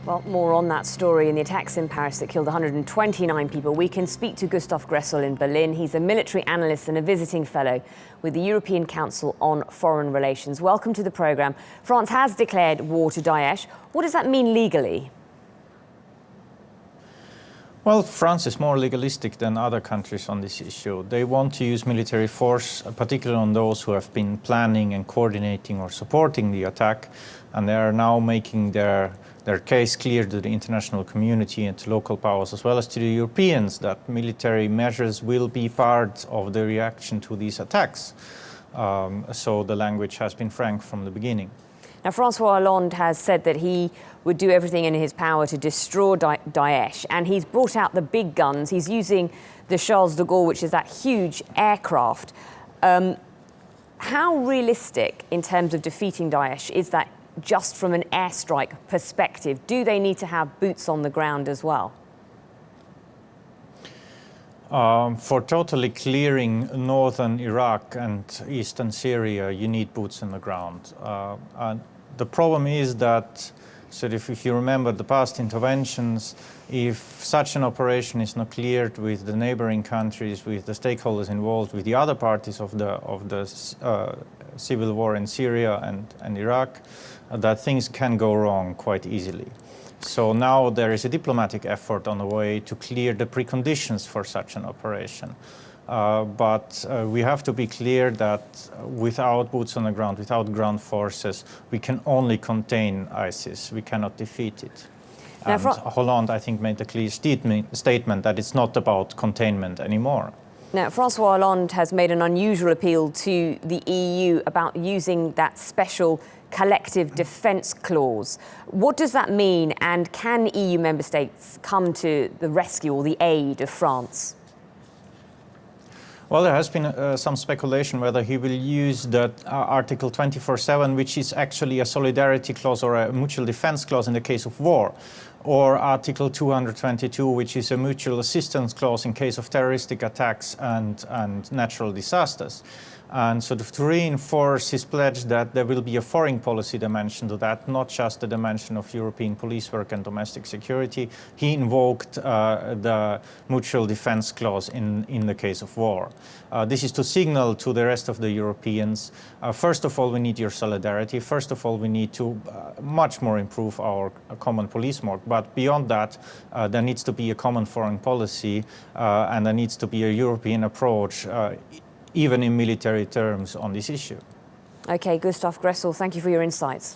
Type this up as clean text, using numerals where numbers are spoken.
Well, more on that story and the attacks in Paris that killed 129 people. We can speak to Gustav Gressel in Berlin. He's a military analyst and a visiting fellow with the European Council on Foreign Relations. Welcome to the programme. France has declared war to Daesh. What does that mean legally? Well, France is more legalistic than other countries on this issue. They want to use military force, particularly on those who have been planning and coordinating or supporting the attack, and they are now making their case clear to the international community and to local powers as well as to the Europeans that military measures will be part of the reaction to these attacks. So the language has been frank from the beginning. Now, François Hollande has said that he would do everything in his power to destroy Daesh, and he's brought out the big guns. He's using the Charles de Gaulle, which is that huge aircraft. How realistic in terms of defeating Daesh is that just from an airstrike perspective? Do they need to have boots on the ground as well? For totally clearing northern Iraq and eastern Syria, you need boots on the ground. And the problem is that, so if you remember the past interventions, if such an operation is not cleared with the neighboring countries, with the stakeholders involved, with the other parties of the civil war in Syria and Iraq, that things can go wrong quite easily. So now there is a diplomatic effort on the way to clear the preconditions for such an operation. But we have to be clear that without boots on the ground, without ground forces, we can only contain ISIS. We cannot defeat it. And Hollande, I think, made a clear statement that it's not about containment anymore. Now, François Hollande has made an unusual appeal to the EU about using that special collective defence clause. What does that mean, and can EU member states come to the rescue or the aid of France? Well, there has been some speculation whether he will use that Article 24/7, which is actually a solidarity clause or a mutual defence clause in the case of war, or Article 222, which is a mutual assistance clause in case of terroristic attacks and natural disasters. And sort of to reinforce his pledge that there will be a foreign policy dimension to that, not just the dimension of European police work and domestic security, he invoked the mutual defense clause in the case of war. This is to signal to the rest of the Europeans, first of all, we need your solidarity. First of all, we need to much more improve our common police work. But beyond that, there needs to be a common foreign policy and there needs to be a European approach, even in military terms, on this issue. OK, Gustav Gressel, thank you for your insights.